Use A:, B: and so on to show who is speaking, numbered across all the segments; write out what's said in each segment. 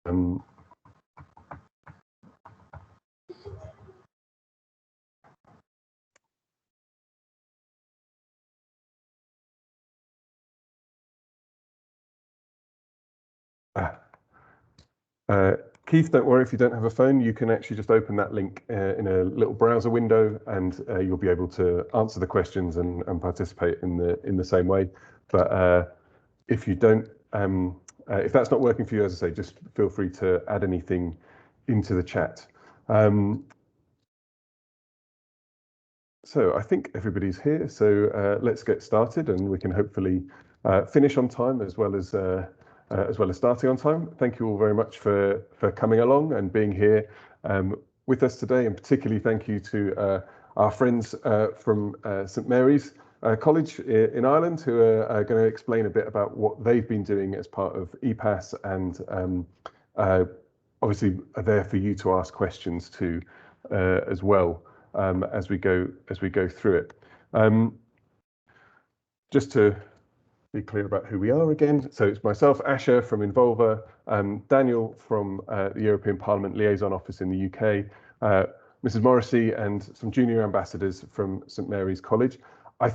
A: Um, Keith, don't worry if you don't have a phone. You can actually just open that link in a little browser window, and you'll be able to answer the questions and participate in the same way. But if you don't, if that's not working for you, as I say, just feel free to add anything into the chat. So I think everybody's here. So let's get started, and we can hopefully finish on time as well as starting on time. Thank you all very much for coming along and being here with us today, and particularly thank you to our friends from St Mary's College in Ireland, who are going to explain a bit about what they've been doing as part of EPAS, and obviously are there for you to ask questions to as well as we go through it. Just to be clear about who we are again. So it's myself, Asher from Involver, Daniel from the European Parliament Liaison Office in the UK, Mrs. Morrissey, and some junior ambassadors from St Mary's College. I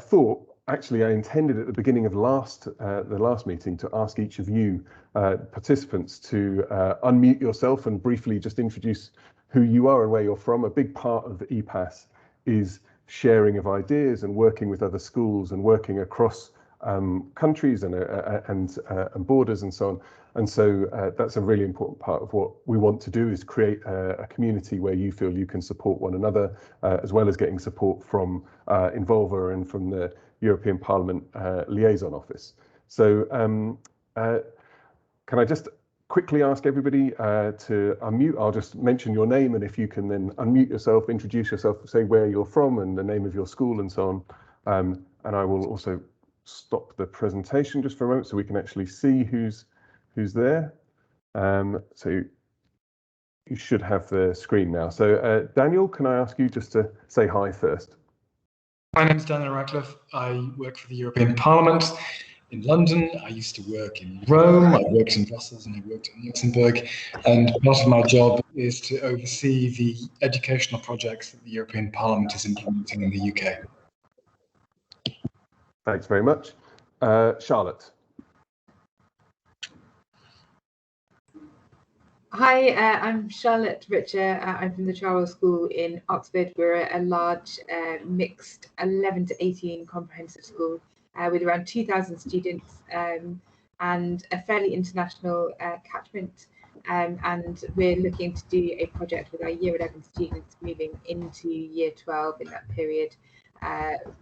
A: intended at the beginning of the last meeting to ask each of you participants to unmute yourself and briefly just introduce who you are and where you're from. A big part of EPAS is sharing of ideas and working with other schools and working across countries and borders and so on. And so that's a really important part of what we want to do, is create a community where you feel you can support one another, as well as getting support from Involver and from the European Parliament Liaison Office. So can I just quickly ask everybody to unmute? I'll just mention your name, and if you can then unmute yourself, introduce yourself, say where you're from and the name of your school and so on. And I will also stop the presentation just for a moment so we can actually see who's there. So you should have the screen now. So Daniel, can I ask you just to say hi first?
B: My name is Daniel Radcliffe. I work for the European Parliament in London. I used to work in Rome, I worked in Brussels, and I worked in Luxembourg. And part of my job is to oversee the educational projects that the European Parliament is implementing in the UK.
A: Thanks very much. Charlotte.
C: Hi, I'm Charlotte Richer. I'm from the Charles School in Oxford. We're a large mixed 11 to 18 comprehensive school with around 2,000 students and a fairly international catchment. And we're looking to do a project with our Year 11 students moving into Year 12 in that period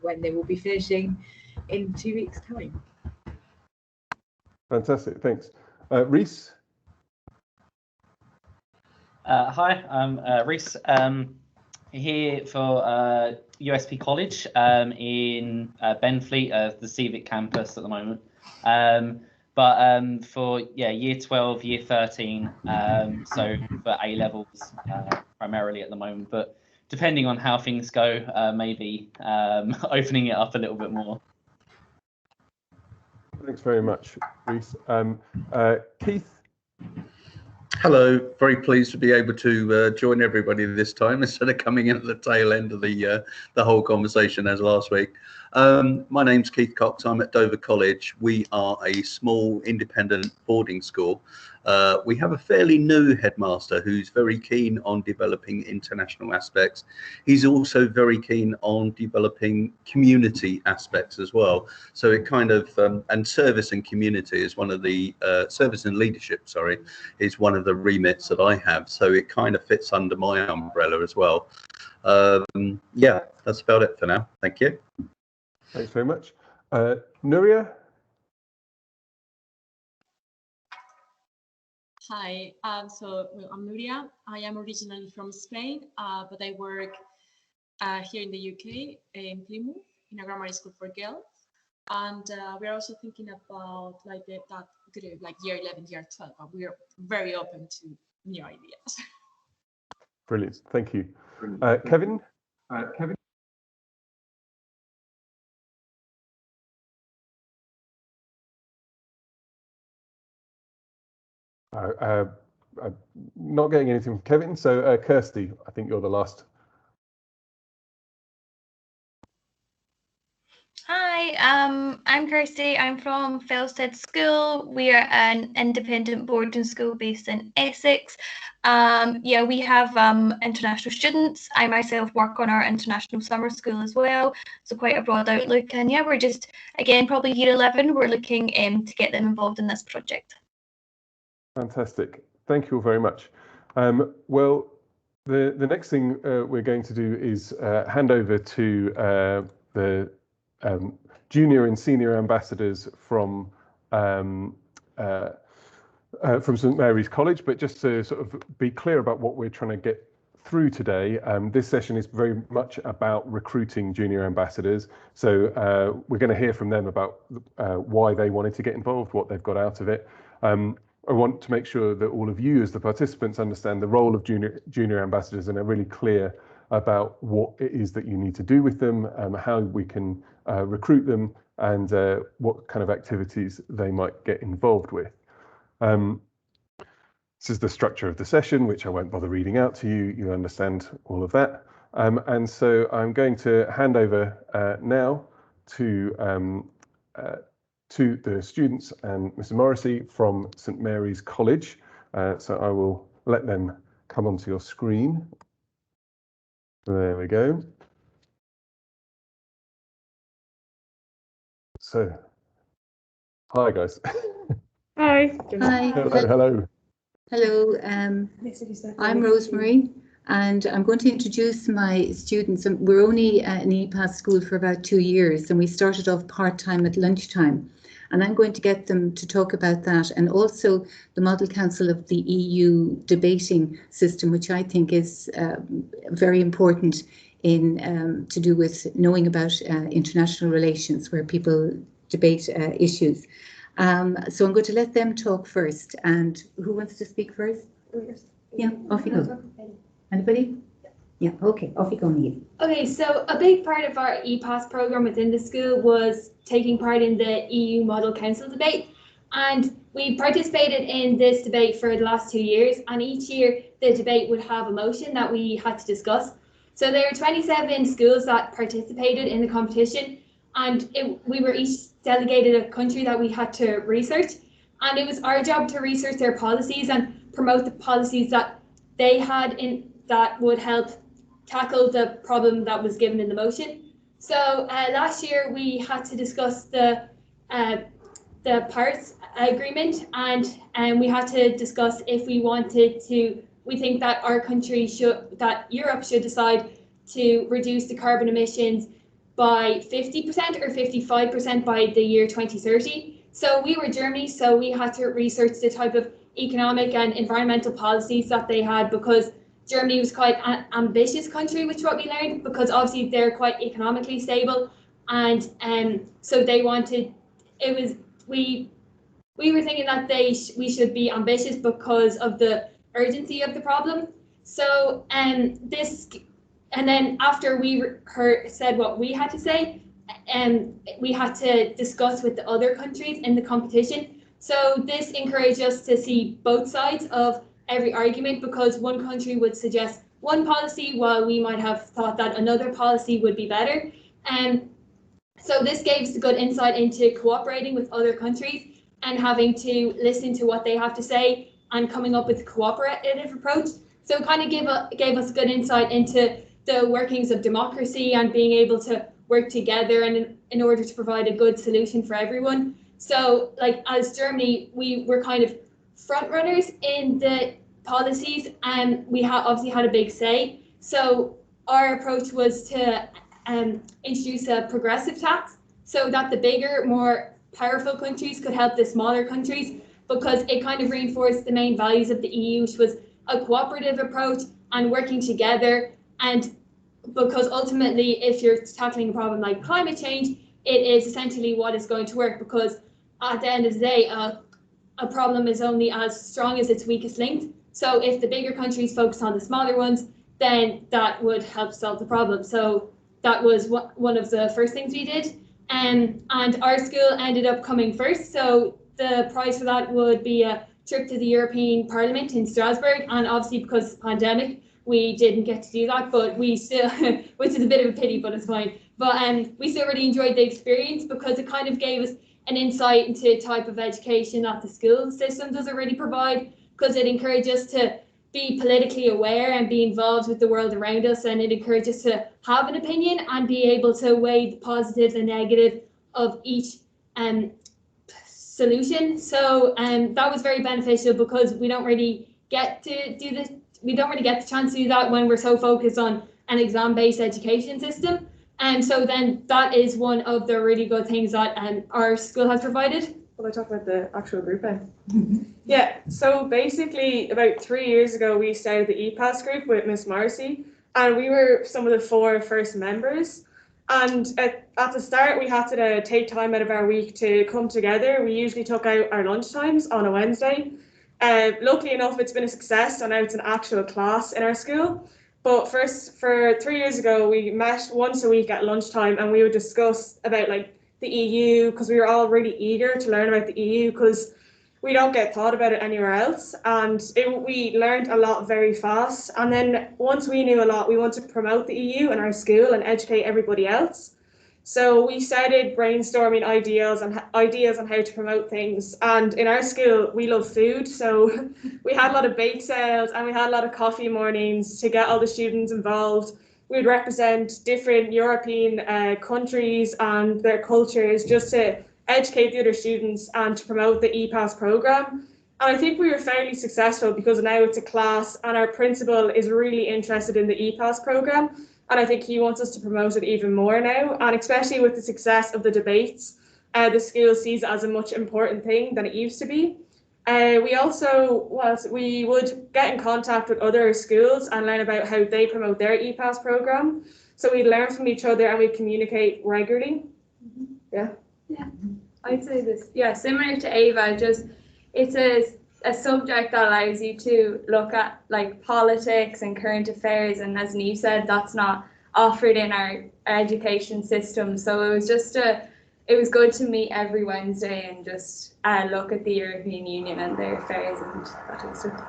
C: when they will be finishing in 2 weeks' time.
A: Fantastic, thanks. Reese?
D: Hi, I'm Reese, here for USP College in Benfleet, the Civic campus at the moment. But for Year 12, Year 13, so for A levels primarily at the moment. But depending on how things go, maybe opening it up a little bit more.
A: Thanks very much, Reese. Keith?
E: Hello, very pleased to be able to join everybody this time instead of coming in at the tail end of the whole conversation as last week. My name's Keith Cox. I'm at Dover College. We are a small independent boarding school. We have a fairly new headmaster who's very keen on developing international aspects. He's also very keen on developing community aspects as well. So it kind of, and service and community is one of the, service and leadership, sorry, is one of the remits that I have. So it kind of fits under my umbrella as well. Yeah, that's about it for now. Thank you.
A: Thanks very much. Nuria?
F: Hi, so I'm Nuria. I am originally from Spain, but I work here in the UK in Plymouth in a grammar school for girls. And we're also thinking about like that group, like year 11, year 12, but we're very open to new ideas.
A: Brilliant, thank you. Kevin? Kevin? not getting anything from Kevin. So Kirsty, I think you're the last.
G: Hi, I'm Kirsty. I'm from Felsted School. We are an independent boarding school based in Essex. Yeah, we have international students. I myself work on our international summer school as well, so quite a broad outlook. And yeah, we're just, again, probably year 11. We're looking to get them involved in this project.
A: Fantastic. Thank you all very much. Well, the next thing we're going to do is hand over to the junior and senior ambassadors from St Mary's College. But just to sort of be clear about what we're trying to get through today, this session is very much about recruiting junior ambassadors. So we're going to hear from them about why they wanted to get involved, what they've got out of it. I want to make sure that all of you as the participants understand the role of junior ambassadors and are really clear about what it is that you need to do with them, how we can recruit them, and what kind of activities they might get involved with. This is the structure of the session, which I won't bother reading out to you. You understand all of that. And so I'm going to hand over now to the students and Mr. Morrissey from St Mary's College. So I will let them come onto your screen. There we go. So, hi guys.
H: Hi.
I: Hi.
A: Hello.
I: Hello. I'm Rosemary, and I'm going to introduce my students. We're only an EPAS school for about 2 years, and we started off part-time at lunchtime. And I'm going to get them to talk about that, and also the Model Council of the EU debating system, which I think is very important in to do with knowing about international relations, where people debate issues. So I'm going to let them talk first. And who wants to speak first? Yeah, off you go. Anybody? Yeah, okay, off you go, Neil.
H: Okay, so a big part of our EPAS programme within the school was taking part in the EU Model Council debate. And we participated in this debate for the last 2 years. And each year the debate would have a motion that we had to discuss. So there were 27 schools that participated in the competition. And we were each delegated a country that we had to research. And it was our job to research their policies and promote the policies that they had that would help tackle the problem that was given in the motion. So last year we had to discuss the Paris Agreement, and we had to discuss if we think that our country that Europe should decide to reduce the carbon emissions by 50% or 55% by the year 2030. So we were Germany, so we had to research the type of economic and environmental policies that they had, because Germany was quite an ambitious country, which is what we learned, because obviously they're quite economically stable, and so they wanted. We were thinking that we should be ambitious because of the urgency of the problem. So and then after we said what we had to say, we had to discuss with the other countries in the competition. So this encouraged us to see both sides of every argument, because one country would suggest one policy while we might have thought that another policy would be better. And so this gave us a good insight into cooperating with other countries and having to listen to what they have to say and coming up with a cooperative approach. So it kind of gave us good insight into the workings of democracy and being able to work together and in order to provide a good solution for everyone. So like as Germany, we were kind of front runners in the policies, and we obviously had a big say. So our approach was to introduce a progressive tax so that the bigger, more powerful countries could help the smaller countries, because it kind of reinforced the main values of the EU, which was a cooperative approach and working together. And because ultimately, if you're tackling a problem like climate change, it is essentially what is going to work, because at the end of the day, a problem is only as strong as its weakest link. So if the bigger countries focus on the smaller ones, then that would help solve the problem. So that was one of the first things we did. And our school ended up coming first. So the prize for that would be a trip to the European Parliament in Strasbourg, and obviously because of the pandemic, we didn't get to do that, but we still, which is a bit of a pity, but it's fine. But we still really enjoyed the experience because it kind of gave us an insight into the type of education that the school system doesn't really provide, because it encouraged us to be politically aware and be involved with the world around us, and it encourages us to have an opinion and be able to weigh the positives and negatives of each solution. So that was very beneficial because we don't really get to do this. We don't really get the chance to do that when we're so focused on an exam-based education system. And so then that is one of the really good things that our school has provided.
J: Will I talk about the actual group then? Yeah, so basically about 3 years ago, we started the EPAS group with Miss Marcy, and we were some of the 4 first members. And at the start, we had to take time out of our week to come together. We usually took out our lunchtimes on a Wednesday. Luckily enough, it's been a success, so now it's an actual class in our school. But first, for 3 years ago, we met once a week at lunchtime, and we would discuss about like the EU, because we were all really eager to learn about the EU because we don't get taught about it anywhere else. And we learned a lot very fast. And then once we knew a lot, we wanted to promote the EU in our school and educate everybody else. So we started brainstorming ideas on how to promote things. And in our school, we love food. So we had a lot of bake sales and we had a lot of coffee mornings to get all the students involved. We would represent different European countries and their cultures just to educate the other students and to promote the EPAS program. And I think we were fairly successful because now it's a class and our principal is really interested in the EPAS program. And I think he wants us to promote it even more now. And especially with the success of the debates, the school sees it as a much important thing than it used to be. We would get in contact with other schools and learn about how they promote their EPAS program. So we'd learn from each other and we'd communicate regularly. Yeah.
K: Yeah, I'd say this. Yeah, similar to Ava, just it's a subject that allows you to look at like politics and current affairs, and as Niamh said, that's not offered in our education system. So it was just it was good to meet every Wednesday and just look at the European Union and their affairs and that kind of stuff.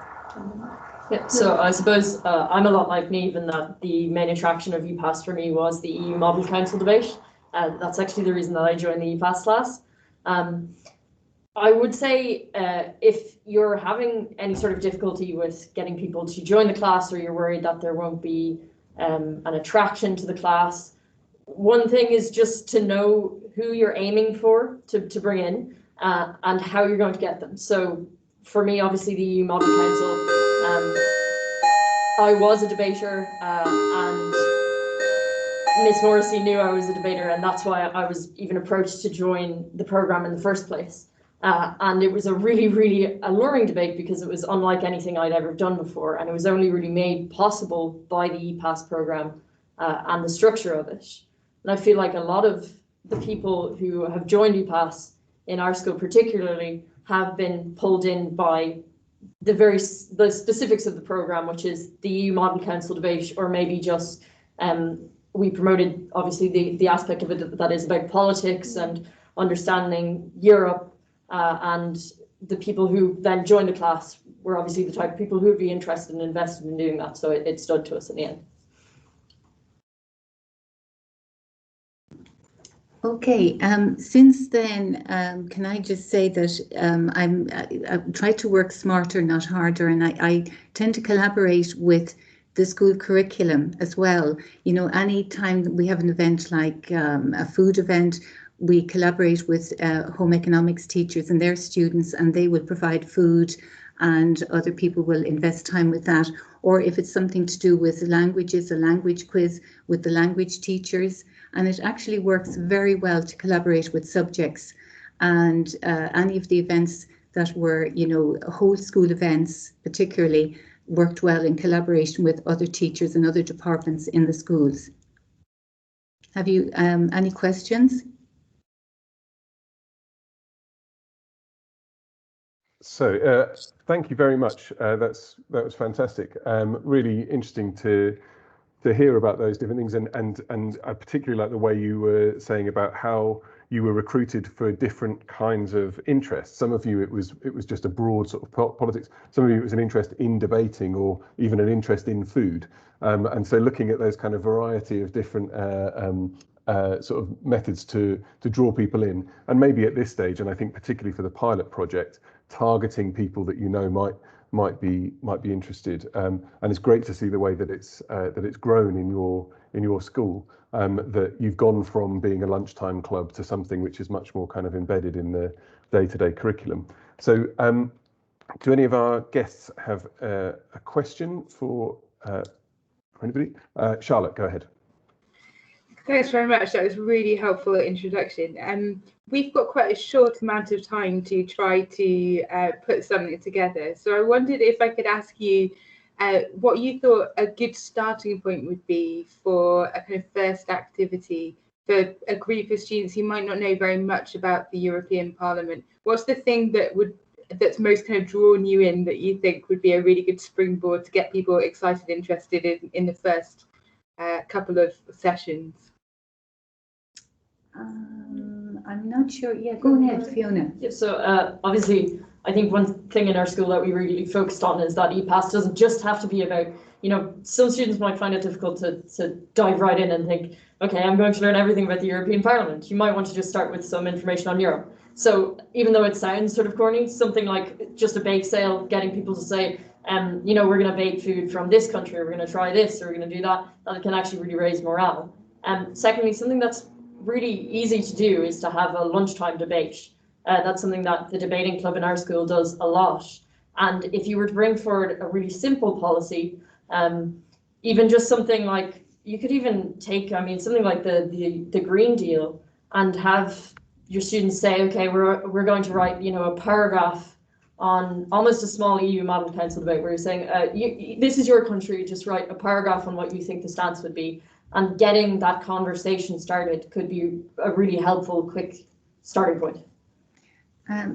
L: Yeah, so I suppose I'm a lot like Niamh in that the main attraction of EPAS for me was the EU Model Council debate. That's actually the reason that I joined the EPAS class. I would say if you're having any sort of difficulty with getting people to join the class, or you're worried that there won't be an attraction to the class, one thing is just to know who you're aiming for to bring in and how you're going to get them. So for me, obviously the EU Model Council, I was a debater and Miss Morrissey knew I was a debater, and that's why I was even approached to join the program in the first place. And it was a really alluring debate because it was unlike anything I'd ever done before, and it was only really made possible by the EPAS program and the structure of it. And I feel like a lot of the people who have joined EPAS in our school particularly have been pulled in by the specifics of the program, which is the EU Model Council debate, or maybe just we promoted obviously the aspect of it that is about politics and understanding Europe, and the people who then joined the class were obviously the type of people who would be interested and invested in doing that. So it stood to us in the end.
I: Okay, since then, can I just say that I try to work smarter, not harder, and I tend to collaborate with the school curriculum as well. You know, any time we have an event like a food event, we collaborate with home economics teachers and their students, and they will provide food and other people will invest time with that. Or if it's something to do with languages, a language quiz with the language teachers. And it actually works very well to collaborate with subjects. And any of the events that were, you know, whole school events particularly, worked well in collaboration with other teachers and other departments in the schools. Have you any questions?
A: So thank you very much. That was fantastic. Really interesting to hear about those different things, and I particularly like the way you were saying about how you were recruited for different kinds of interests. Some of you, it was just a broad sort of politics. Some of you, it was an interest in debating or even an interest in food. And so looking at those kind of variety of different sort of methods to draw people in, and maybe at this stage, and I think particularly for the pilot project, targeting people that you know might be interested. And it's great to see the way that it's grown in your school. That you've gone from being a lunchtime club to something which is much more kind of embedded in the day-to-day curriculum. So do any of our guests have a question for anybody? Charlotte, go ahead.
C: Thanks very much. That was a really helpful introduction. We've got quite a short amount of time to try to put something together. So I wondered if I could ask you what you thought a good starting point would be for a kind of first activity for a group of students who might not know very much about the European Parliament. What's the thing that's most kind of drawn you in that you think would be a really good springboard to get people excited, interested in the first couple of sessions?
I: I'm not sure. Yeah, go ahead, Fiona.
L: Yeah, so obviously, I think one thing in our school that we really focused on is that EPAS doesn't just have to be about, some students might find it difficult to dive right in and think, okay, I'm going to learn everything about the European Parliament. You might want to just start with some information on Europe. So even though it sounds sort of corny, something like just a bake sale, getting people to say, we're going to bake food from this country, or we're going to try this, or we're going to do that, that can actually really raise morale. Secondly, something that's really easy to do is to have a lunchtime debate. That's something that the debating club in our school does a lot. And if you were to bring forward a really simple policy, even just something like, you could even take, something like the Green Deal, and have your students say, okay, we're going to write, a paragraph on almost a small EU model council debate where you're saying, this is your country, just write a paragraph on what you think the stance would be. And getting that conversation started could be a really helpful, quick starting point.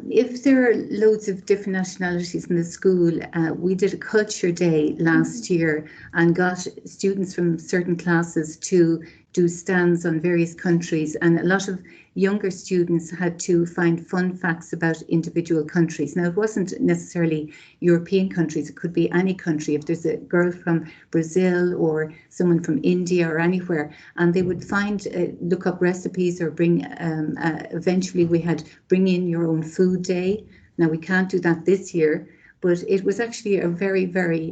I: If there are loads of different nationalities in the school, we did a culture day last year and got students from certain classes to do stands on various countries, and a lot of younger students had to find fun facts about individual countries. Now, it wasn't necessarily European countries, it could be any country. If there's a girl from Brazil or someone from India or anywhere, and they would look up recipes or bring, eventually we had bring in your own food day. Now, we can't do that this year, but it was actually a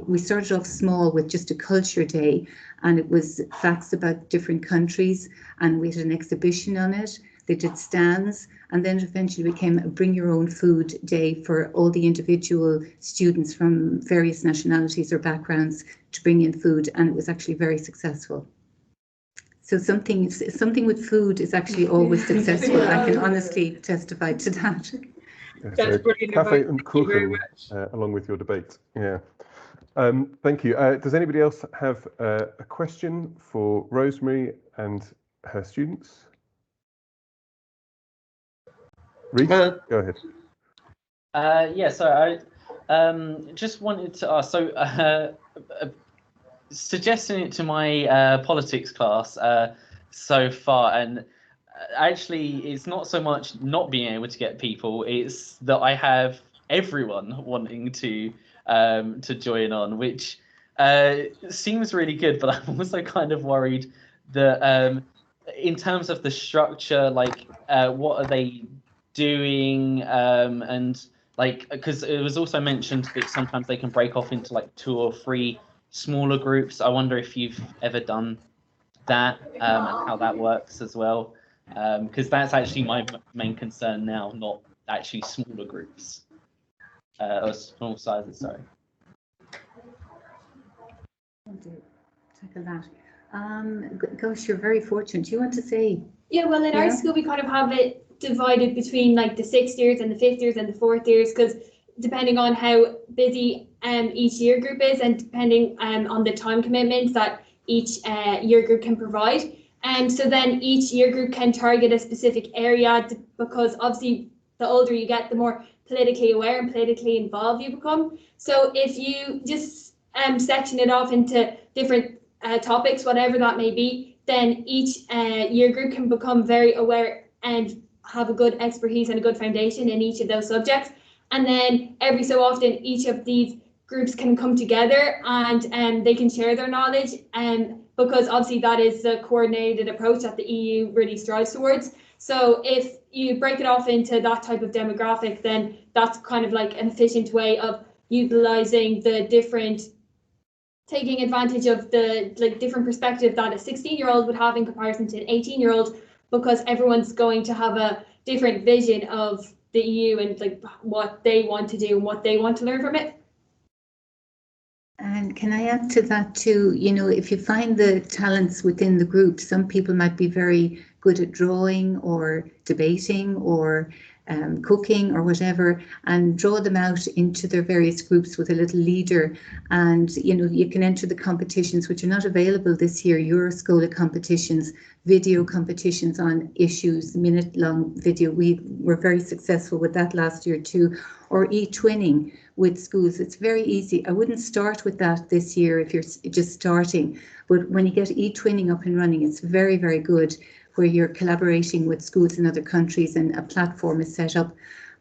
I: we started off small with just a culture day, and it was facts about different countries, and we had an exhibition on it. They did stands, and then eventually became a bring your own food day for all the individual students from various nationalities or backgrounds to bring in food, and it was actually very successful. So something with food is actually always successful. I can honestly testify to that.
A: Yeah, so cafe and cooking along with your debate. Yeah. Thank you. Does anybody else have a question for Rosemary and her students? Reece, go ahead.
D: Yeah, so I just wanted to ask, so suggesting it to my politics class so far, and actually it's not so much not being able to get people, it's that I have everyone wanting to join on, which seems really good, but I'm also kind of worried that in terms of the structure, like what are they doing, and like, because it was also mentioned that sometimes they can break off into like 2 or 3 smaller groups. I wonder if you've ever done that, and how that works as well, because that's actually my main concern now, not actually smaller groups or small sizes, sorry.
I: Tackle that. Gosh, you're very fortunate. Do you want to say?
H: Yeah, well, in our school we kind of have it divided between like the 6th years and the 5th years and the 4th years, because depending on how busy each year group is, and depending on the time commitments that each year group can provide. And so then each year group can target a specific area, because obviously the older you get, the more politically aware and politically involved you become. So if you just section it off into different topics, whatever that may be, then each year group can become very aware and have a good expertise and a good foundation in each of those subjects. And then every so often, each of these groups can come together and they can share their knowledge. Because obviously that is the coordinated approach that the EU really strives towards. So if you break it off into that type of demographic, then that's kind of like an efficient way of utilizing the different, taking advantage of the different perspective that a 16-year-old would have in comparison to an 18-year-old, because everyone's going to have a different vision of the EU and like what they want to do and what they want to learn from it.
I: And can I add to that too, you know, if you find the talents within the group, some people might be very good at drawing or debating or cooking or whatever, and draw them out into their various groups with a little leader. And, you know, you can enter the competitions, which are not available this year, Euroscola competitions, video competitions on issues, minute-long video. We were very successful with that last year too, or e-twinning with schools. It's very easy. I wouldn't start with that this year if you're just starting, but when you get e-twinning up and running, it's very, very good, where you're collaborating with schools in other countries and a platform is set up,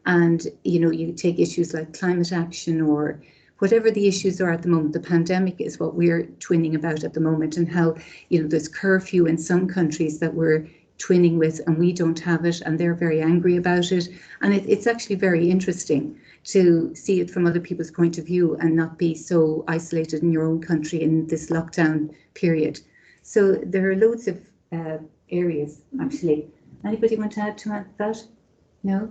I: and you know, you take issues like climate action or whatever the issues are at the moment. The pandemic is what we're twinning about at the moment, and how, you know, there's curfew in some countries that we're twinning with and we don't have it, and they're very angry about it. And it's actually very interesting to see it from other people's point of view and not be so isolated in your own country in this lockdown period. So there are loads of areas actually. Anybody want to add to that? No?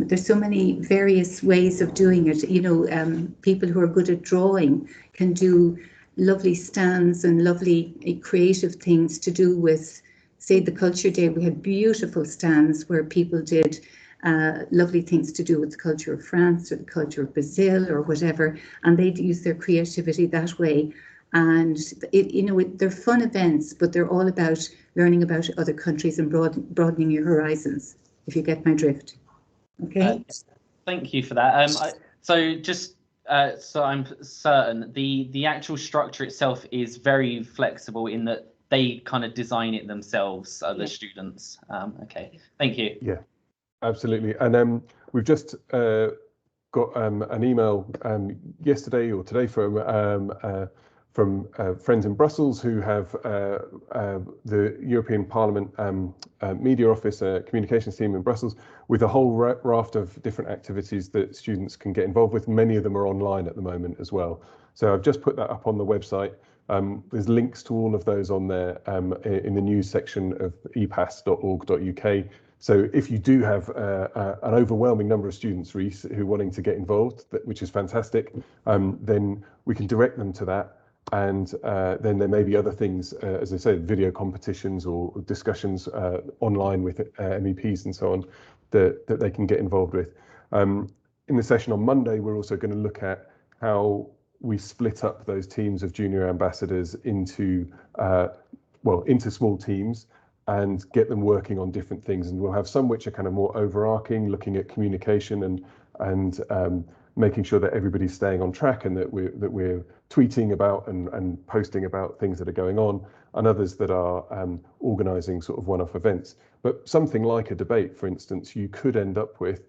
I: There's so many various ways of doing it. You know, people who are good at drawing can do lovely stands and lovely creative things to do with, say, the Culture Day. We had beautiful stands where people did lovely things to do with the culture of France or the culture of Brazil or whatever, and they'd use their creativity that way. And you know, they're fun events, but they're all about learning about other countries and broadening your horizons, if you get my drift. Okay.
D: Thank you for that. So just so I'm certain, the actual structure itself is very flexible in that they kind of design it themselves, the students. Okay, thank you.
A: Yeah, absolutely. And we've just got an email yesterday or today from friends in Brussels who have the European Parliament Media Office, communications team in Brussels, with a whole raft of different activities that students can get involved with. Many of them are online at the moment as well. So I've just put that up on the website. There's links to all of those on there in the news section of epas.org.uk. So if you do have an overwhelming number of students, Reese, who are wanting to get involved, which is fantastic, then we can direct them to that. And then there may be other things, as I said, video competitions or discussions online with MEPs and so on that they can get involved with. In the session on Monday, we're also going to look at how we split up those teams of junior ambassadors into small teams and get them working on different things. And we'll have some which are kind of more overarching, looking at communication and making sure that everybody's staying on track and that we're tweeting about and posting about things that are going on, and others that are organising sort of one-off events. But something like a debate, for instance, you could end up with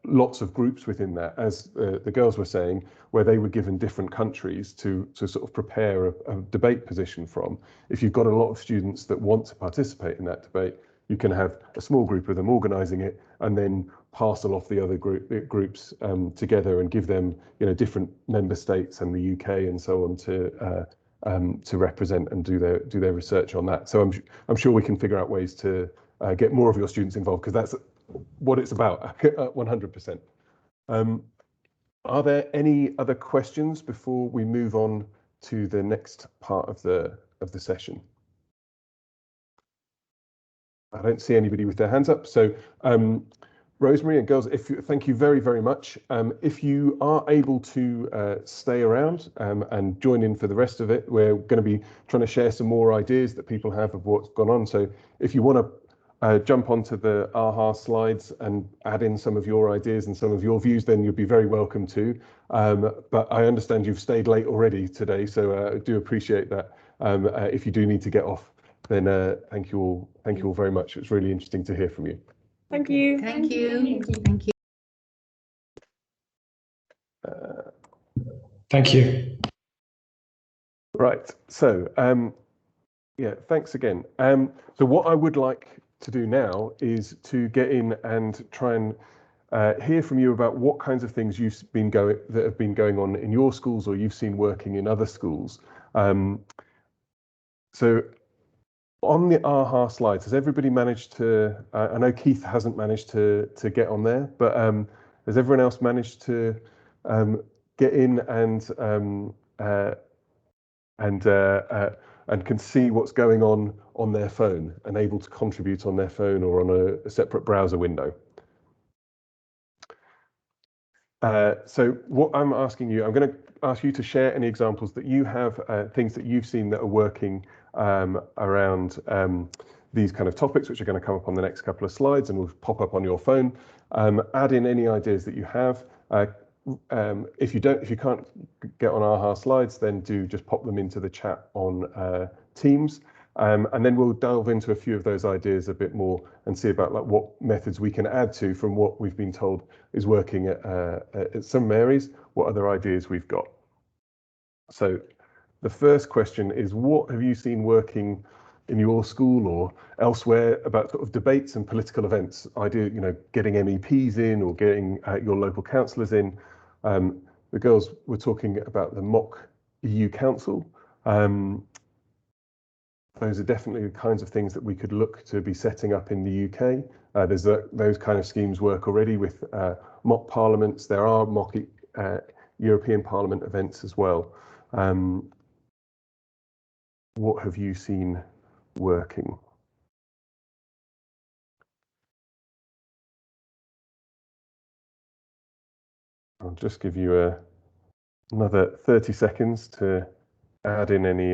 A: lots of groups within that, as the girls were saying, where they were given different countries to sort of prepare a debate position from. If you've got a lot of students that want to participate in that debate, you can have a small group of them organising it and then parcel off the other groups together and give them, you know, different member states and the UK and so on to represent and do their research on that. So I'm sure we can figure out ways to get more of your students involved, because that's what it's about, 100%. Are there any other questions before we move on to the next part of the session? I don't see anybody with their hands up. So Rosemary and girls, thank you very, very much. If you are able to stay around and join in for the rest of it, we're going to be trying to share some more ideas that people have of what's gone on. So if you want to jump onto the AHA slides and add in some of your ideas and some of your views, then you'll be very welcome to. But I understand you've stayed late already today, so I do appreciate that. If you do need to get off, then thank you all very much. It's really interesting to hear from you.
J: Thank you.
I: Thank you. Thank you.
B: Thank you.
A: Right, so yeah, thanks again. So what I would like to do now is to get in and try and hear from you about what kinds of things that have been going on in your schools or you've seen working in other schools. So on the AHA slides, has everybody managed to, I know Keith hasn't managed to get on there, but has everyone else managed to get in and can see what's going on their phone and able to contribute on their phone or on a separate browser window? So what I'm asking you, I'm going to ask you to share any examples that you have, things that you've seen that are working around these kind of topics, which are going to come up on the next couple of slides and will pop up on your phone. Add in any ideas that you have. If you can't get on AHA slides, then do just pop them into the chat on Teams. And then we'll delve into a few of those ideas a bit more and see about like what methods we can add to from what we've been told is working at some areas, what other ideas we've got. So the first question is, what have you seen working in your school or elsewhere about sort of debates and political events? Getting MEPs in or getting your local councillors in. The girls were talking about the mock EU Council. Those are definitely the kinds of things that we could look to be setting up in the UK. Those kind of schemes work already with mock parliaments. There are mock European Parliament events as well. What have you seen working? I'll just give you another 30 seconds to add in any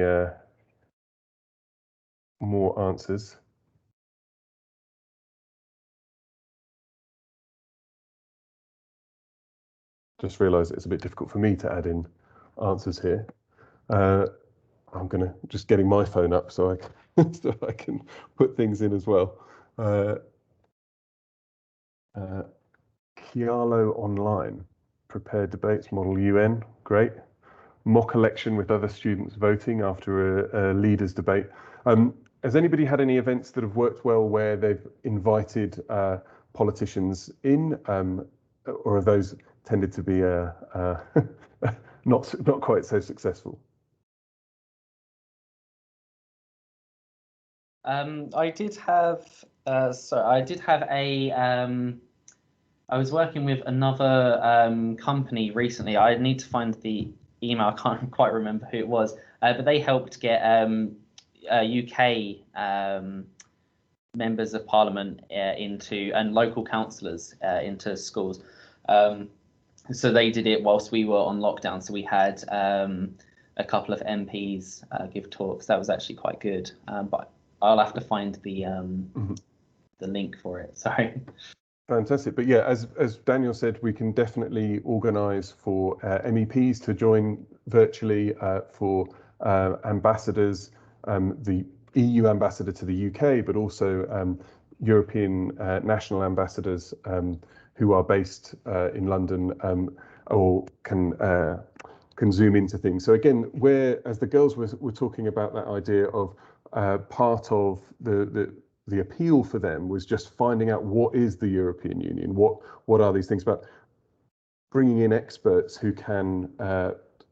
A: more answers. Just realised it's a bit difficult for me to add in answers here. I'm just getting my phone up so I can put things in as well. Kialo Online, prepared debates, model UN, great. Mock election with other students voting after a leaders debate. Has anybody had any events that have worked well where they've invited politicians in, or have those tended to be not quite so successful?
D: I did have I was working with another company recently. I need to find the email. I can't quite remember who it was, but they helped get UK members of parliament and local councillors into schools. So they did it whilst we were on lockdown. So we had a couple of MPs give talks. That was actually quite good. But I'll have to find the link for it. Sorry.
A: Fantastic. But yeah, as Daniel said, we can definitely organise for MEPs to join virtually, for ambassadors, the EU ambassador to the UK, but also European national ambassadors who are based in London or can zoom into things. So again, as the girls were talking about that idea of part of the appeal for them was just finding out what is the European Union, what are these things about, bringing in experts who can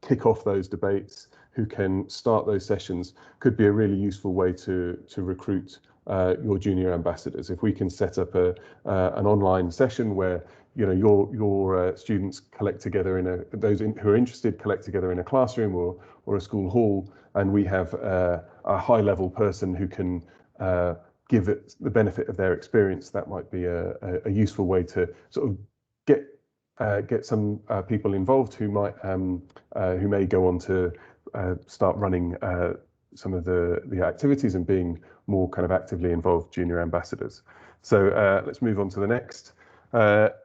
A: kick off those debates, who can start those sessions, could be a really useful way to recruit your junior ambassadors. If we can set up an online session where your students collect together those who are interested collect together in a classroom or a school hall, and we have a high-level person who can give it the benefit of their experience, that might be a useful way to sort of get some people involved who may go on to start running some of the activities and being more kind of actively involved junior ambassadors. So let's move on to the next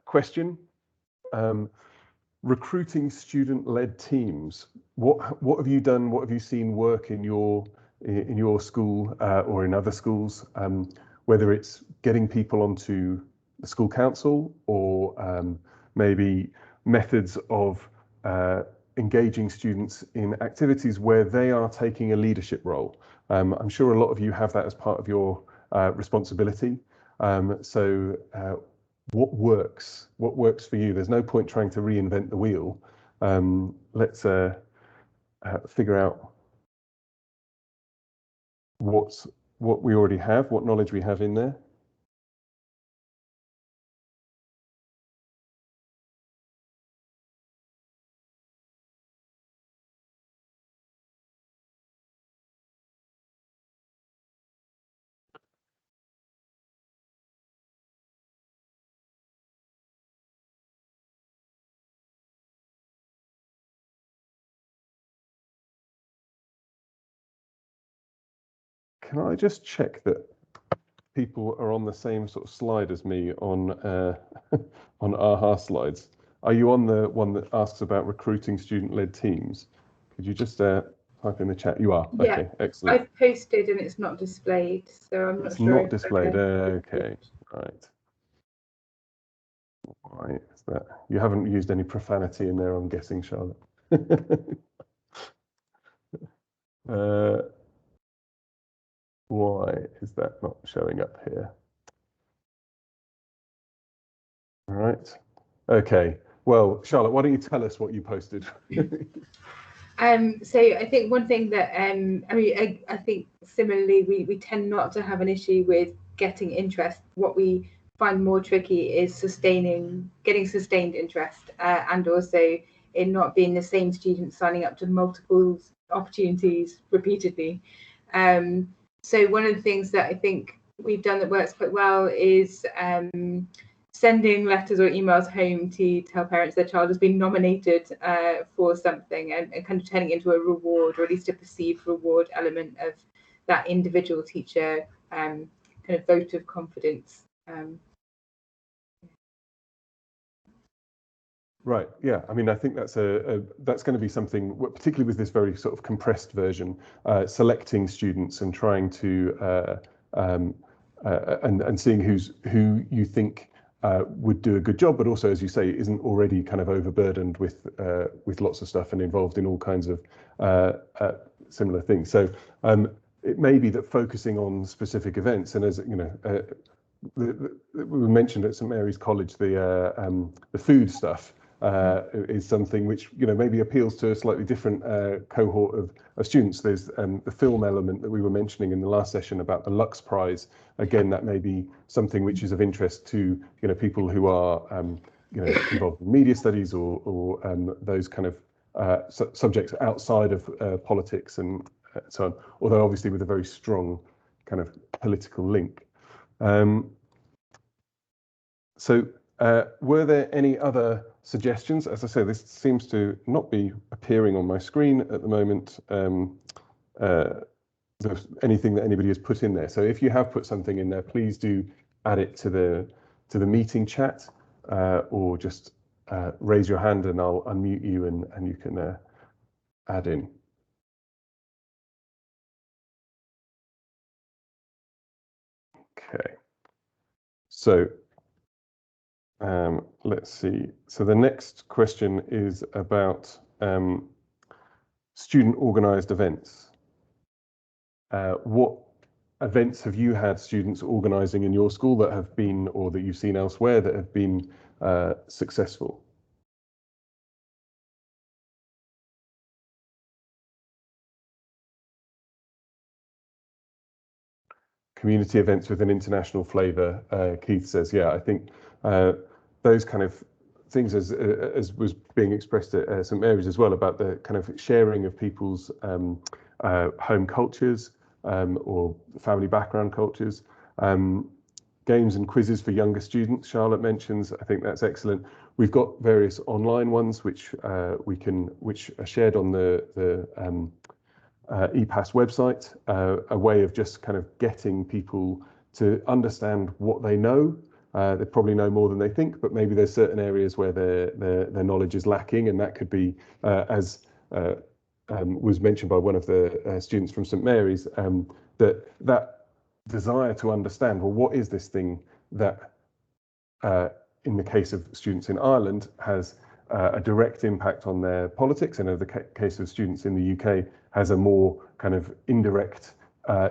A: question. Recruiting student-led teams. What have you done? What have you seen work in your in your school or in other schools, whether it's getting people onto the school council or maybe methods of engaging students in activities where they are taking a leadership role. I'm sure a lot of you have that as part of your responsibility. So what works for you? There's no point trying to reinvent the wheel. Let's figure out what we already have, what knowledge we have in there. Can I just check that people are on the same sort of slide as me on on AHA slides? Are you on the one that asks about recruiting student-led teams? Could you just type in the chat? You are.
C: Yeah,
A: okay, excellent.
C: I've posted and it's not displayed, so I'm not
A: It's
C: sure.
A: not displayed. Okay, right. Why is that? You haven't used any profanity in there, I'm guessing, Charlotte. Why is that not showing up here? All right. Okay. Well, Charlotte, why don't you tell us what you posted?
C: So I think one thing that I mean, I think similarly we tend not to have an issue with getting interest. What we find more tricky is getting sustained interest, and also in not being the same student signing up to multiple opportunities repeatedly. So one of the things that I think we've done that works quite well is sending letters or emails home to tell parents their child has been nominated for something, and kind of turning it into a reward, or at least a perceived reward element of that individual teacher kind of vote of confidence.
A: Right. Yeah. I mean, I think that's that's going to be something, particularly with this very sort of compressed version, selecting students and trying to and seeing who you think would do a good job, but also, as you say, isn't already kind of overburdened with lots of stuff and involved in all kinds of similar things. So it may be that focusing on specific events, and as you know, we mentioned at St Mary's College the food stuff. Is something which maybe appeals to a slightly different cohort of students. There's the film element that we were mentioning in the last session about the Lux Prize. Again, that may be something which is of interest to people who are involved in media studies or those kind of subjects outside of politics and so on. Although obviously with a very strong kind of political link. So were there any other suggestions? As I say, this seems to not be appearing on my screen at the moment. Anything that anybody has put in there. So if you have put something in there, please do add it to the meeting chat, or just raise your hand and I'll unmute you and you can add in. Okay. So let's see. So the next question is about student organised events. What events have you had students organising in your school that have been, or that you've seen elsewhere that have been successful? Community events with an international flavour, Keith says. Yeah, I think those kind of things, as was being expressed at St Mary's as well, about the kind of sharing of people's home cultures or family background cultures. Games and quizzes for younger students, Charlotte mentions. I think that's excellent. We've got various online ones which which are shared on the EPAS website, a way of just kind of getting people to understand what they know. They probably know more than they think, but maybe there's certain areas where their knowledge is lacking, and that could be, as was mentioned by one of the students from St Mary's, that desire to understand, well, what is this thing that, in the case of students in Ireland, has a direct impact on their politics, and in the case of students in the UK, has a more kind of indirect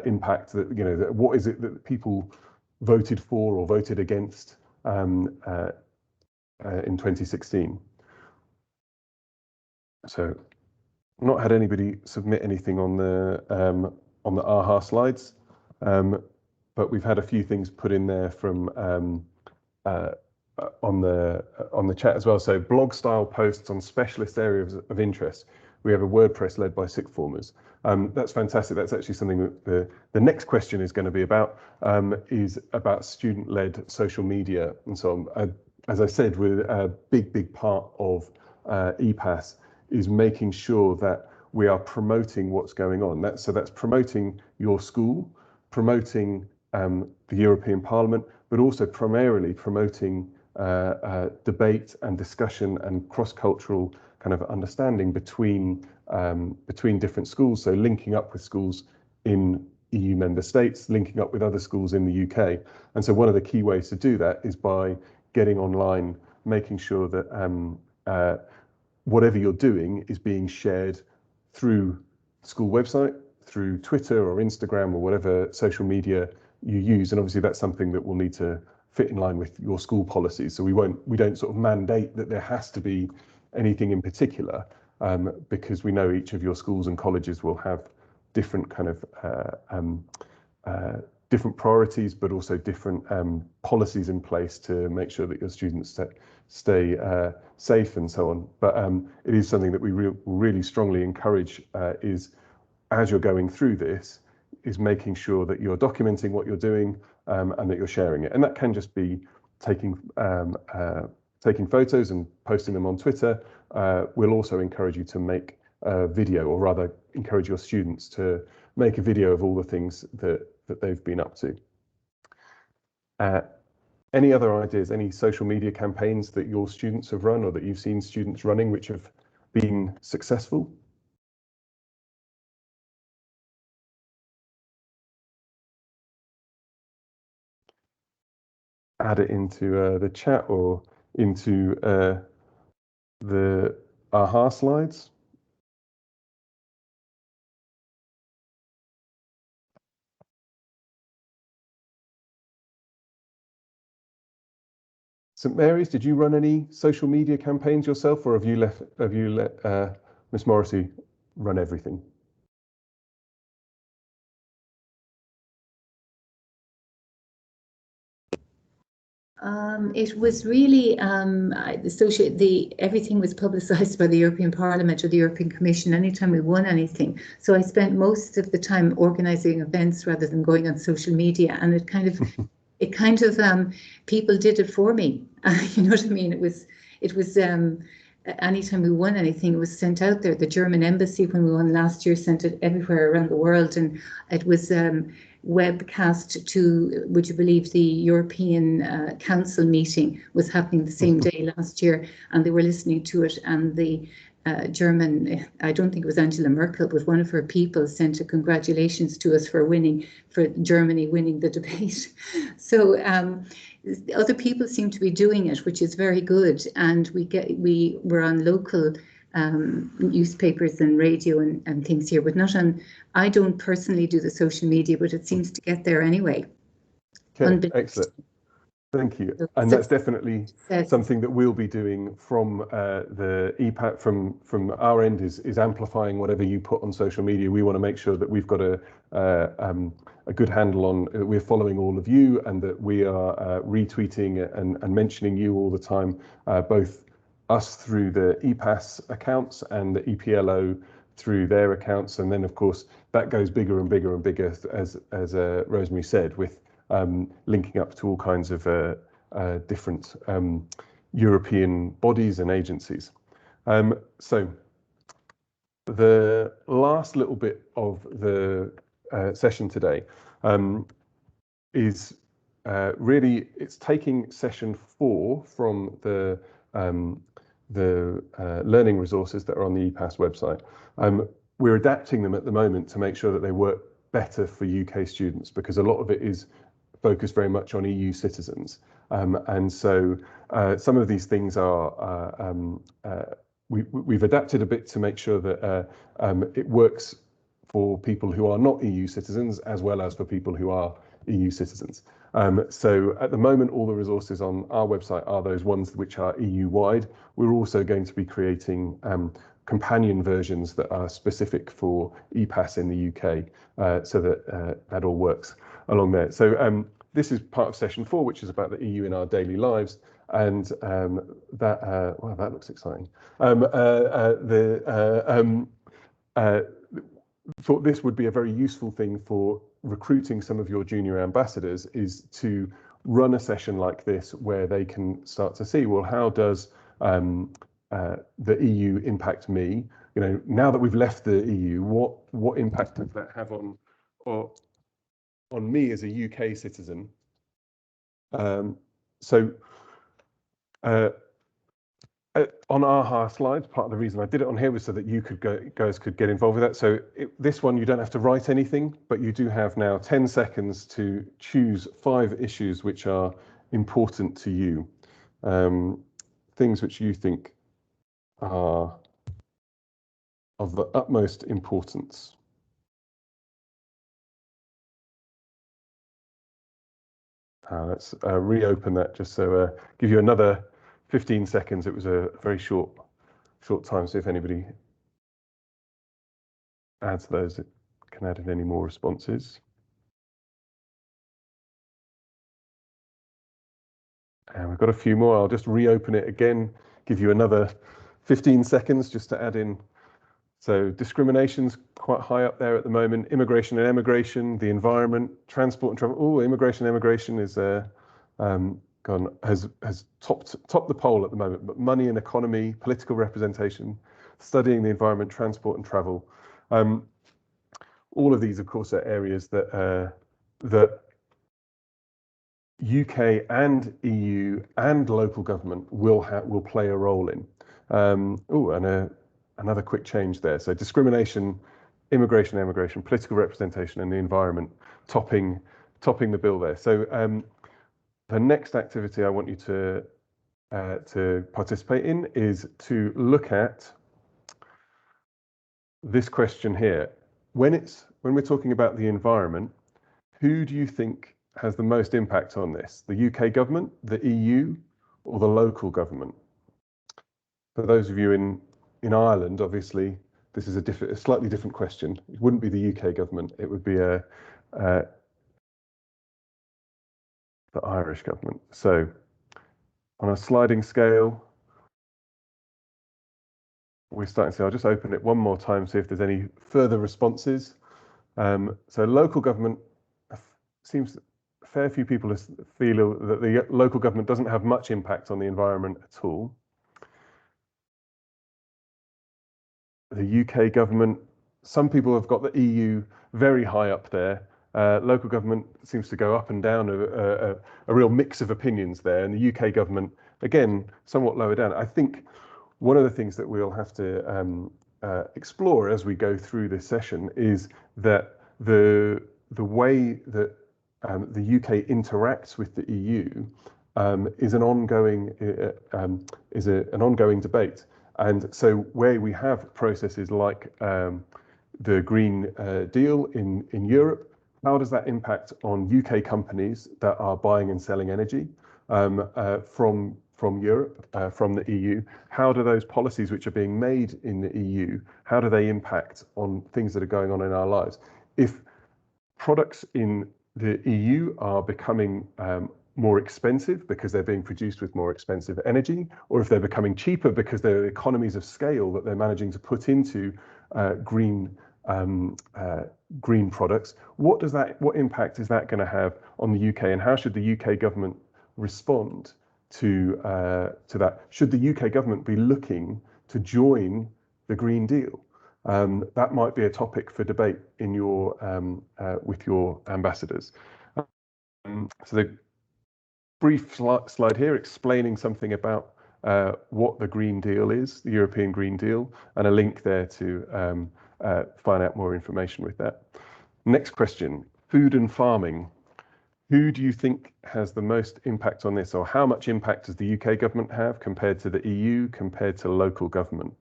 A: impact. That, you know, that what is it that people voted for or voted against in 2016? So, not had anybody submit anything on the AHA slides, but we've had a few things put in there from on the chat as well. So blog style posts on specialist areas of interest. We have a WordPress led by sixth formers. That's fantastic. That's actually something that the next question is going to be about, is about student-led social media and so on. As I said, a big part of EPAS is making sure that we are promoting what's going on. That's promoting your school, promoting the European Parliament, but also primarily promoting debate and discussion and cross-cultural kind of understanding between different schools. So linking up with schools in EU member states, linking up with other schools in the UK. And so one of the key ways to do that is by getting online, making sure that whatever you're doing is being shared through the school website, through Twitter or Instagram or whatever social media you use. And obviously that's something that will need to fit in line with your school policies. So we don't sort of mandate that there has to be anything in particular, because we know each of your schools and colleges will have different kind of different priorities, but also different policies in place to make sure that your students stay safe and so on. But it is something that we really strongly encourage, is as you're going through this, is making sure that you're documenting what you're doing, and that you're sharing it. And that can just be taking photos and posting them on Twitter. We'll also encourage you to make a video, or rather encourage your students to make a video of all the things that they've been up to. Any other ideas, any social media campaigns that your students have run or that you've seen students running which have been successful? Add it into the chat or into the AHA slides. St Mary's, did you run any social media campaigns yourself, or have you let Miss Morrissey run everything?
I: It was really everything was publicised by the European Parliament or the European Commission anytime we won anything. So I spent most of the time organising events rather than going on social media, and it kind of people did it for me. You know what I mean? It was anytime we won anything, it was sent out there. The German embassy, when we won last year, sent it everywhere around the world, and it was webcast to, would you believe, the European Council meeting was happening the same day last year, and they were listening to it, and the German, I don't think it was Angela Merkel, but one of her people sent a congratulations to us for Germany winning the debate. So other people seem to be doing it, which is very good, and we were on local newspapers and radio and things here, but not on. I don't personally do the social media, but it seems to get there anyway.
A: Okay, excellent. Thank you. And that's definitely something that we'll be doing from the EPAS, from our end, is amplifying whatever you put on social media. We want to make sure that we've got a good handle on, we're following all of you, and that we are retweeting and mentioning you all the time, both us through the EPAS accounts and the EPLO through their accounts. And then of course that goes bigger and bigger and bigger, as Rosemary said, with linking up to all kinds of different European bodies and agencies. So the last little bit of the session today is really, it's taking session 4 from the learning resources that are on the EPAS website. we're adapting them at the moment to make sure that they work better for UK students, because a lot of it is focused very much on EU citizens. And so some of these things are, we've adapted a bit to make sure that it works for people who are not EU citizens as well as for people who are EU citizens. So at the moment, all the resources on our website are those ones which are EU-wide. We're also going to be creating companion versions that are specific for EPAS in the UK, so that that all works along there. So this is part of session 4, which is about the EU in our daily lives, and wow, that looks exciting. Thought this would be a very useful thing for recruiting some of your junior ambassadors, is to run a session like this where they can start to see, well, how does the EU impact me? You know, now that we've left the EU, what impact does that have on me as a UK citizen? On our slides, part of the reason I did it on here was so that you guys could get involved with that. So this one, you don't have to write anything, but you do have now 10 seconds to choose 5 issues which are important to you, things which you think are of the utmost importance. Let's reopen that just so give you another 15 seconds. It was a very short time, so if anybody adds those, it can add in any more responses. And we've got a few more. I'll just reopen it again, give you another 15 seconds just to add in. So discrimination's quite high up there at the moment. Immigration and emigration, the environment, transport and travel. Oh, immigration and emigration is has topped the poll at the moment. But money and economy, political representation, studying the environment, transport and travel. All of these, of course, are areas that that UK and EU and local government will play a role in. Another quick change there. So discrimination, immigration, emigration, political representation, and the environment topping the bill there. So the next activity I want you to participate in is to look at this question here. When we're talking about the environment, who do you think has the most impact on this? The UK government, the EU, or the local government? For those of you in Ireland, obviously, this is a slightly different question. It wouldn't be the UK government. It would be the Irish government. So on a sliding scale, we're starting to see, I'll just open it one more time, see if there's any further responses. So local government, seems a fair few people feel that the local government doesn't have much impact on the environment at all. The UK government, some people have got the EU very high up there. Local government seems to go up and down, a real mix of opinions there. And the UK government, again, somewhat lower down. I think one of the things that we'll have to explore as we go through this session is that the way that the UK interacts with the EU is an ongoing debate. And so where we have processes like the Green Deal in Europe, how does that impact on UK companies that are buying and selling energy from Europe, from the EU? How do those policies which are being made in the EU, how do they impact on things that are going on in our lives? If products in the EU are becoming more expensive because they're being produced with more expensive energy, or if they're becoming cheaper because there are economies of scale that they're managing to put into green products, what impact is that going to have on the UK, and how should the UK government respond to that? Should the UK government be looking to join the Green Deal? That might be a topic for debate in with your ambassadors. So the brief slide here explaining something about what the Green Deal is, the European Green Deal, and a link there to find out more information with that. Next question, food and farming. Who do you think has the most impact on this, or how much impact does the UK government have compared to the EU, compared to local government?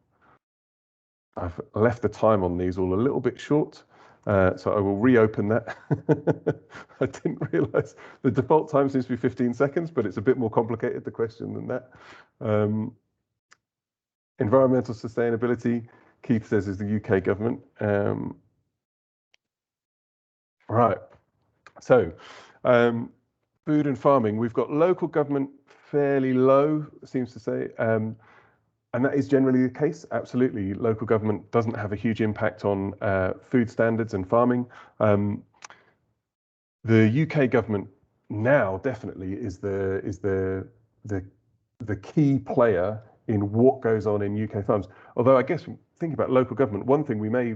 A: I've left the time on these all a little bit short, so I will reopen that. I didn't realise the default time seems to be 15 seconds, but it's a bit more complicated, the question, than that. Environmental sustainability, Keith says, is the UK government. Right, so food and farming, we've got local government fairly low, seems to say, and that is generally the case. Absolutely, local government doesn't have a huge impact on food standards and farming. The UK government now definitely is the key player in what goes on in UK farms. Although I guess thinking about local government, one thing we may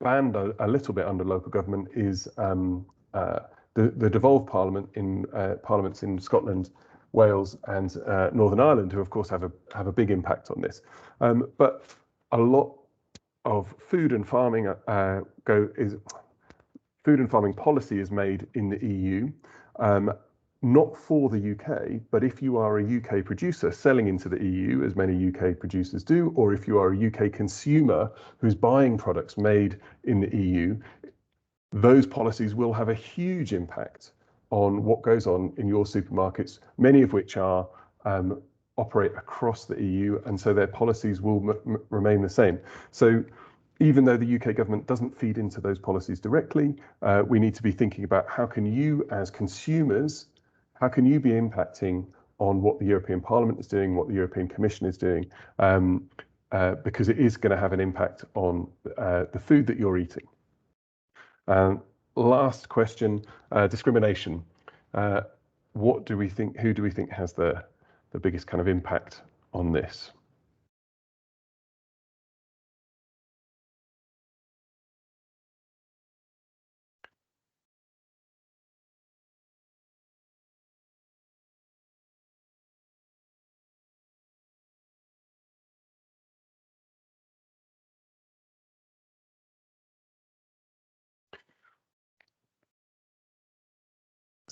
A: band a little bit under local government is the devolved parliaments in Scotland, Wales, and Northern Ireland, who of course have a big impact on this. But a lot of food and farming policy is made in the EU, not for the UK, but if you are a UK producer selling into the EU, as many UK producers do, or if you are a UK consumer who's buying products made in the EU, those policies will have a huge impact on what goes on in your supermarkets, many of which are operate across the EU, and so their policies will remain the same. So even though the UK government doesn't feed into those policies directly, we need to be thinking about how can you as consumers, how can you be impacting on what the European Parliament is doing, what the European Commission is doing, because it is going to have an impact on the food that you're eating. Last question, discrimination. What do we think, who do we think has the biggest kind of impact on this?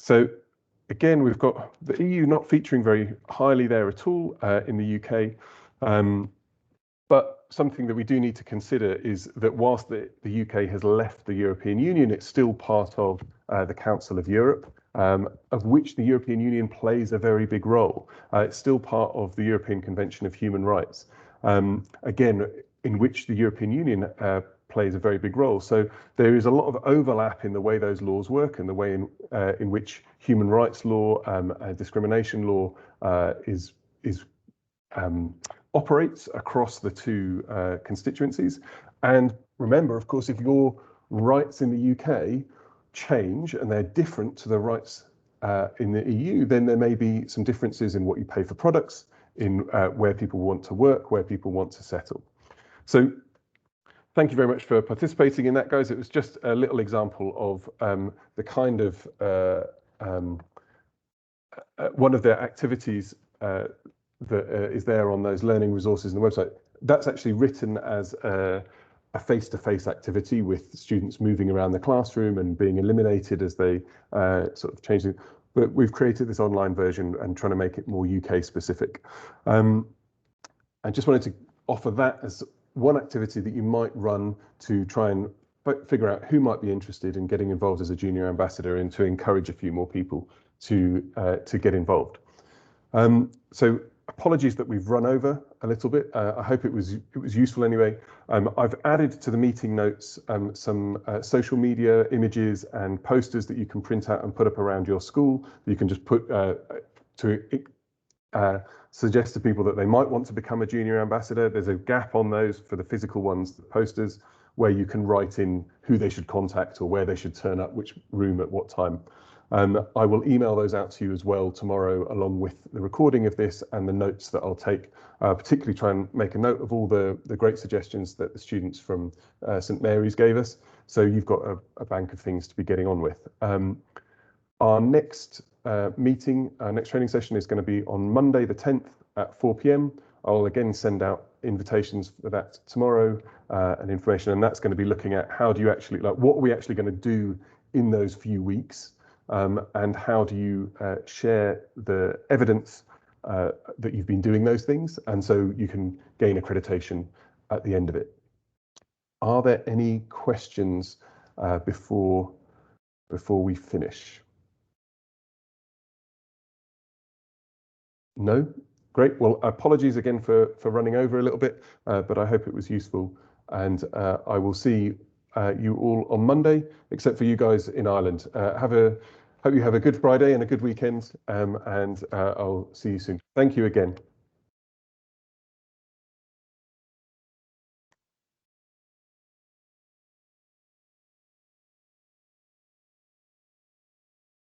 A: So again, we've got the EU not featuring very highly there at all in the UK. But something that we do need to consider is that whilst the UK has left the European Union, it's still part of the Council of Europe, of which the European Union plays a very big role. It's still part of the European Convention of Human Rights, again, in which the European Union plays a very big role. So there is a lot of overlap in the way those laws work and the way in which human rights law, discrimination law operates across the two constituencies. And remember, of course, if your rights in the UK change and they're different to the rights in the EU, then there may be some differences in what you pay for products, in where people want to work, where people want to settle. So thank you very much for participating in that, guys. It was just a little example of the kind of one of the activities that is there on those learning resources on the website. That's actually written as a face-to-face activity with students moving around the classroom and being eliminated as they sort of change it. But we've created this online version and trying to make it more UK specific. I just wanted to offer that as one activity that you might run to try and figure out who might be interested in getting involved as a junior ambassador and to encourage a few more people to get involved. So apologies that we've run over a little bit. I hope it was useful anyway. I've added to the meeting notes some social media images and posters that you can print out and put up around your school. You can just put suggest to people that they might want to become a junior ambassador. There's a gap on those for the physical ones, the posters, where you can write in who they should contact or where they should turn up, which room at what time. I will email those out to you as well tomorrow, along with the recording of this and the notes that I'll take, particularly try and make a note of all the great suggestions that the students from St Mary's gave us. So you've got a bank of things to be getting on with. Our next meeting, our next training session is going to be on Monday the 10th at 4 p.m. I'll again send out invitations for that tomorrow and information, and that's going to be looking at how do you actually, like, what are we actually going to do in those few weeks, and how do you share the evidence that you've been doing those things, and so you can gain accreditation at the end of it. Are there any questions before we finish? No? Great. Well, apologies again for running over a little bit, but I hope it was useful. And I will see you all on Monday, except for you guys in Ireland. Hope you have a good Friday and a good weekend, and I'll see you soon. Thank you again.